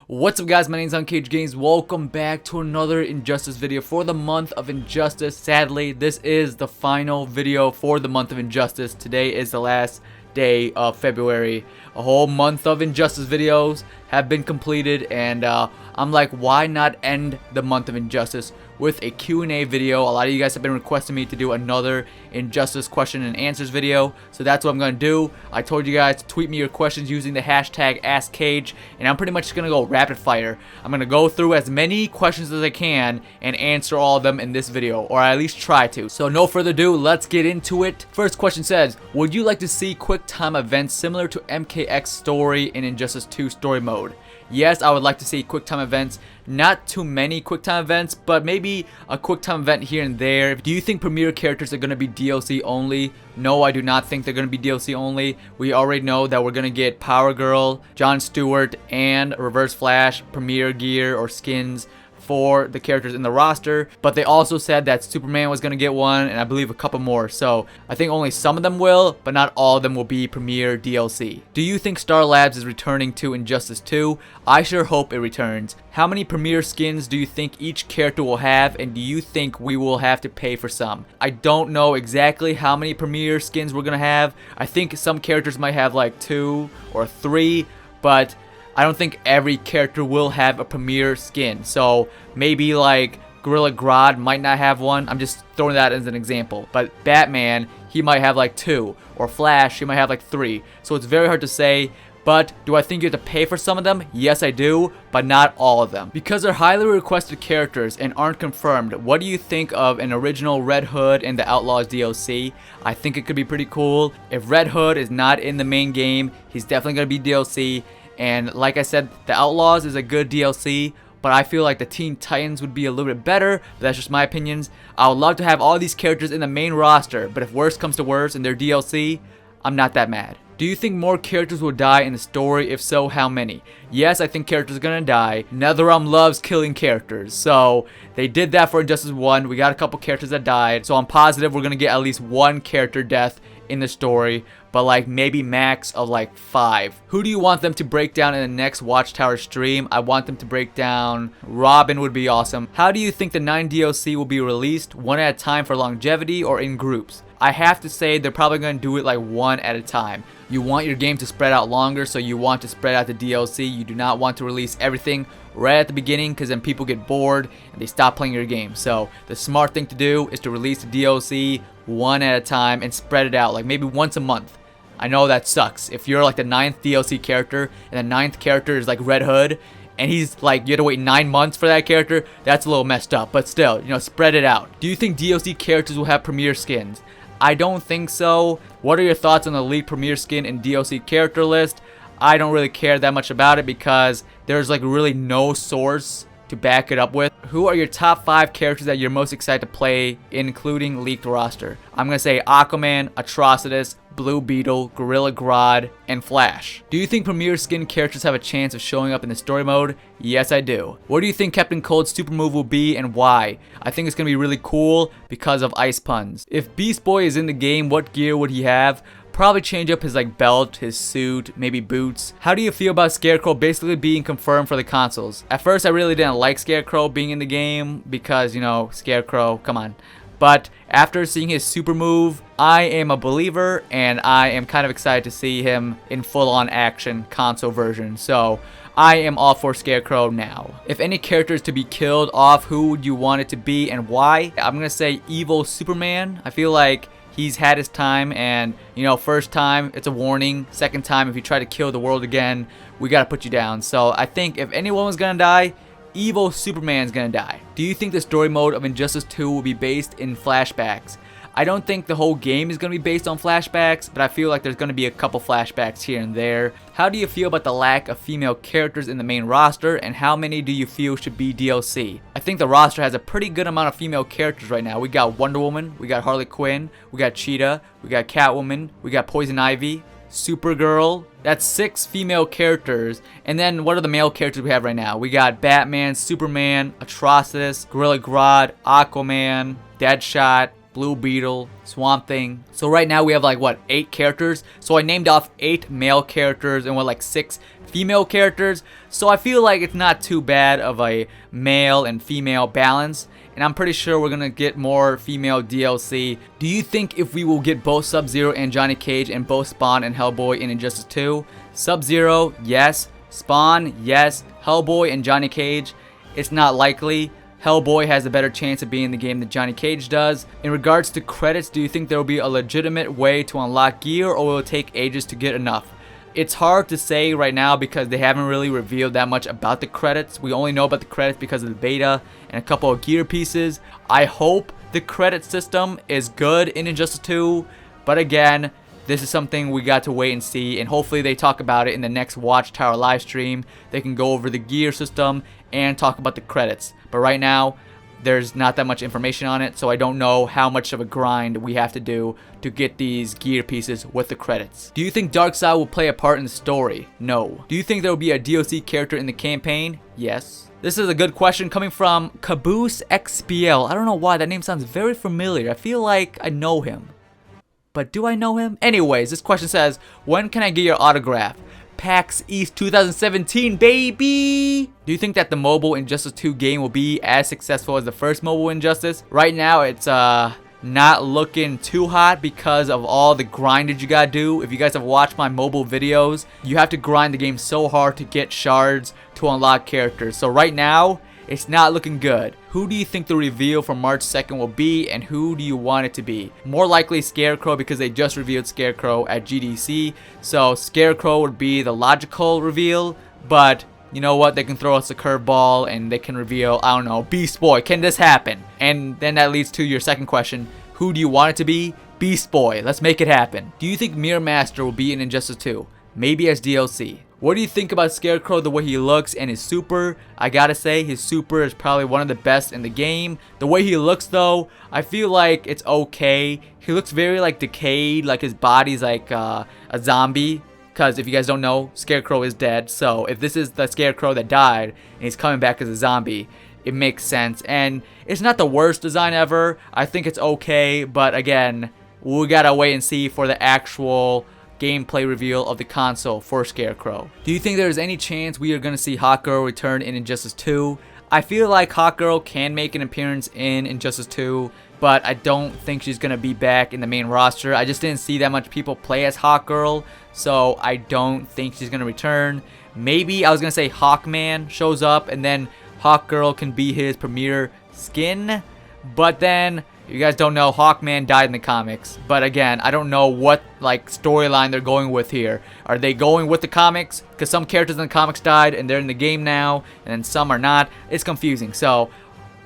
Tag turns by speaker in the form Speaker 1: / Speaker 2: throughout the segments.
Speaker 1: What's up guys, my name is unCAGEDgamez. Welcome back to another Injustice video for the month of Injustice. Sadly, this is the final video for the month of Injustice. Today is the last day of February. A whole month of Injustice videos have been completed, and I'm like, why not end the month of Injustice with a Q&A video? A lot of you guys have been requesting me to do another Injustice question and answers video, so that's what I'm going to do. I told you guys to tweet me your questions using the hashtag AskCage, and I'm pretty much just going to go rapid fire. I'm going to go through as many questions as I can and answer all of them in this video, or at least try to. So no further ado, let's get into it. First question says, would you like to see quick time events similar to MKX story in Injustice 2 story mode? Yes, I would like to see quick time events. Not too many quick time events, but maybe a quick time event here and there. Do you think Premier characters are going to be DLC only? No, I do not think they're going to be DLC only. We already know that we're going to get Power Girl, John Stewart, and Reverse Flash Premier gear or skins for the characters in the roster, but they also said that Superman was going to get one, and I believe a couple more, so I think only some of them will, but not all of them will be Premier DLC. Do you think S.T.A.R Labs is returning to Injustice 2? I sure hope it returns. How many Premier skins do you think each character will have, and do you think we will have to pay for some? I don't know exactly how many Premier skins we're going to have. I think some characters might have like 2 or 3, but I don't think every character will have a Premier skin. So maybe like Gorilla Grodd might not have one. I'm just throwing that as an example. But Batman, he might have like 2. Or Flash, he might have like 3. So it's very hard to say. But do I think you have to pay for some of them? Yes, I do, but not all of them. Because they're highly requested characters and aren't confirmed, what do you think of an original Red Hood and the Outlaws DLC? I think it could be pretty cool. If Red Hood is not in the main game, he's definitely going to be DLC. And like I said, the Outlaws is a good DLC, but I feel like the Teen Titans would be a little bit better, but that's just my opinions. I would love to have all these characters in the main roster, but if worse comes to worse and they're DLC, I'm not that mad. Do you think more characters will die in the story? If so, how many? Yes, I think characters are gonna die. NetherRealm loves killing characters, so they did that for Injustice 1. We got a couple characters that died, so I'm positive we're gonna get at least one character death in the story, but like maybe max of like 5. Who do you want them to break down in the next Watchtower stream? I want them to break down Robin would be awesome. How do you think the 9 DLC will be released? One at a time for longevity or in groups? I have to say they're probably going to do it like one at a time. You want your game to spread out longer, so you want to spread out the DLC. You do not want to release everything right at the beginning, because then people get bored and they stop playing your game. So the smart thing to do is to release the DLC one at a time and spread it out, like maybe once a month. I know that sucks. If you're like the 9th DLC character and the 9th character is like Red Hood, and he's like, you had to wait 9 months for that character, that's a little messed up. But still, you know, spread it out. Do you think DLC characters will have Premier skins? I don't think so. What are your thoughts on the leaked Premier skin and DLC character list? I don't really care that much about it because there's like really no source to back it up with. Who are your top 5 characters that you're most excited to play, including leaked roster? I'm gonna say Aquaman, Atrocitus, Blue Beetle, Gorilla Grodd, and Flash. Do you think Premier skin characters have a chance of showing up in the story mode? Yes, I do. What do you think Captain Cold's super move will be and why? I think it's gonna be really cool because of ice puns. If Beast Boy is in the game, what gear would he have? Probably change up his like belt, his suit, maybe boots. How do you feel about Scarecrow basically being confirmed for the consoles? At first I really didn't like Scarecrow being in the game because, you know, Scarecrow, come on. But after seeing his super move, I am a believer, and I am kind of excited to see him in full-on action console version. So I am all for Scarecrow now. If any character is to be killed off, who would you want it to be and why? I'm gonna say Evil Superman. I feel like he's had his time, and you know, first time it's a warning, second time if you try to kill the world again, we gotta put you down. So I think if anyone was gonna die, Evil Superman's gonna die. Do you think the story mode of Injustice 2 will be based in flashbacks? I don't think the whole game is going to be based on flashbacks, but I feel like there's going to be a couple flashbacks here and there. How do you feel about the lack of female characters in the main roster, and how many do you feel should be DLC? I think the roster has a pretty good amount of female characters right now. We got Wonder Woman, we got Harley Quinn, we got Cheetah, we got Catwoman, we got Poison Ivy, Supergirl. That's 6 female characters. And then what are the male characters we have right now? We got Batman, Superman, Atrocitus, Gorilla Grodd, Aquaman, Deadshot, Blue Beetle, Swamp Thing. So right now we have like what, 8 characters. So I named off 8 male characters and what, like 6 female characters. So I feel like it's not too bad of a male and female balance. And I'm pretty sure we're gonna get more female DLC. Do you think if we will get both Sub-Zero and Johnny Cage and both Spawn and Hellboy in Injustice 2? Sub-Zero, yes. Spawn, yes. Hellboy and Johnny Cage, it's not likely. Hellboy has a better chance of being in the game than Johnny Cage does. In regards to credits, do you think there will be a legitimate way to unlock gear, or will it take ages to get enough? It's hard to say right now because they haven't really revealed that much about the credits. We only know about the credits because of the beta and a couple of gear pieces. I hope the credit system is good in Injustice 2, but again, this is something we got to wait and see, and hopefully they talk about it in the next Watchtower live stream. They can go over the gear system and talk about the credits. But right now, there's not that much information on it, so I don't know how much of a grind we have to do to get these gear pieces with the credits. Do you think Darkseid will play a part in the story? No. Do you think there will be a DLC character in the campaign? Yes. This is a good question coming from Caboose XBL. I don't know why, that name sounds very familiar. I feel like I know him. But do I know him? Anyways, this question says, when can I get your autograph? PAX East 2017, baby! Do you think that the mobile Injustice 2 game will be as successful as the first mobile Injustice? Right now, it's not looking too hot because of all the grindage you gotta do. If you guys have watched my mobile videos, you have to grind the game so hard to get shards to unlock characters. So right now, it's not looking good. Who do you think the reveal for March 2nd will be, and who do you want it to be? More likely Scarecrow, because they just revealed Scarecrow at GDC. So Scarecrow would be the logical reveal, but you know what? They can throw us a curveball and they can reveal, I don't know, Beast Boy. Can this happen? And then that leads to your second question. Who do you want it to be? Beast Boy. Let's make it happen. Do you think Mirror Master will be in Injustice 2? Maybe as DLC. What do you think about Scarecrow, the way he looks and his super? I gotta say, his super is probably one of the best in the game. The way he looks though, I feel like it's okay. He looks very like decayed, like his body's like a zombie. Because if you guys don't know, Scarecrow is dead. So if this is the Scarecrow that died and he's coming back as a zombie, it makes sense. And it's not the worst design ever. I think it's okay, but again, we gotta wait and see for the actual gameplay reveal of the console for Scarecrow. Do you think there's any chance we are going to see Hawkgirl return in Injustice 2? I feel like Hawkgirl can make an appearance in Injustice 2, but I don't think she's going to be back in the main roster. I just didn't see that much people play as Hawkgirl, so I don't think she's going to return. Maybe I was going to say Hawkman shows up and then Hawkgirl can be his premier skin, but then you guys don't know, Hawkman died in the comics. But again, I don't know what like storyline they're going with here. Are they going with the comics? Because some characters in the comics died and they're in the game now, and then some are not. It's confusing. So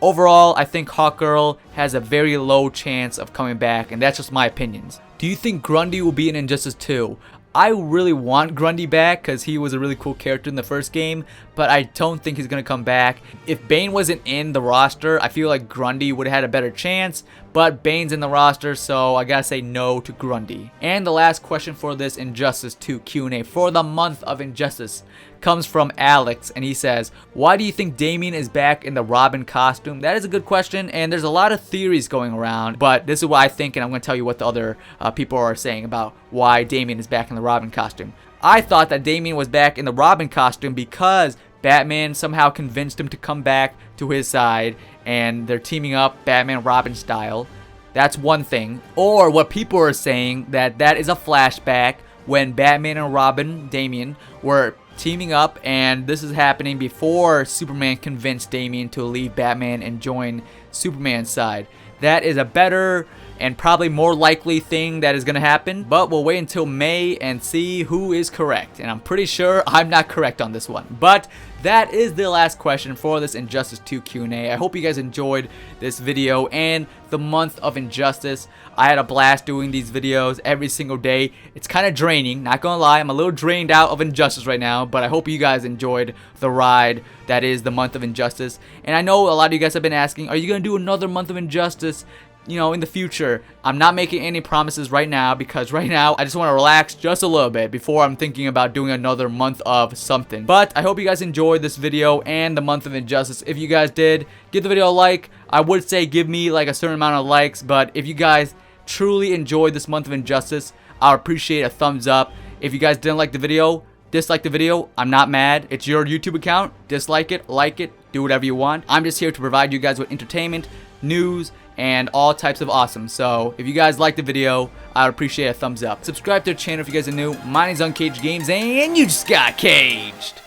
Speaker 1: overall, I think Hawkgirl has a very low chance of coming back, and that's just my opinions. Do you think Grundy will be in Injustice 2? I really want Grundy back because he was a really cool character in the first game, but I don't think he's going to come back. If Bane wasn't in the roster, I feel like Grundy would have had a better chance, but Bane's in the roster, so I gotta say no to Grundy. And the last question for this Injustice 2 Q&A for the month of Injustice comes from Alex, and he says, why do you think Damian is back in the Robin costume? That is a good question, and there's a lot of theories going around, but this is what I think, and I'm going to tell you what the other people are saying about why Damian is back in the Robin costume. I thought that Damian was back in the Robin costume because Batman somehow convinced him to come back to his side, and they're teaming up Batman-Robin style. That's one thing. Or what people are saying, that is a flashback when Batman and Robin, Damian, were teaming up, and this is happening before Superman convinced Damian to leave Batman and join Superman's side. That is a better and probably more likely thing that is going to happen, but we'll wait until May and see who is correct, and I'm pretty sure I'm not correct on this one. But that is the last question for this Injustice 2 Q&A. I hope you guys enjoyed this video and the month of Injustice. I had a blast doing these videos every single day. It's kind of draining, not gonna lie. I'm a little drained out of Injustice right now, but I hope you guys enjoyed the ride that is the month of Injustice. And I know a lot of you guys have been asking, are you gonna do another month of Injustice? you know, in the future. I'm not making any promises right now because right now I just want to relax just a little bit before I'm thinking about doing another month of something. But I hope you guys enjoyed this video and the month of Injustice. If you guys did, give the video a like. I would say give me like a certain amount of likes, but if you guys truly enjoyed this month of Injustice, I would appreciate a thumbs up. If you guys didn't like the video, dislike the video. I'm not mad. It's your YouTube account. Dislike it, like it, do whatever you want. I'm just here to provide you guys with entertainment, news, and all types of awesome. So if you guys like the video, I would appreciate a thumbs up. Subscribe to the channel if you guys are new. My name's unCAGEDgamez, and you just got caged.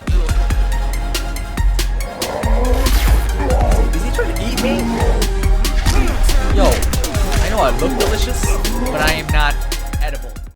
Speaker 2: Is he trying to eat me? Yo, I know I look delicious, but I am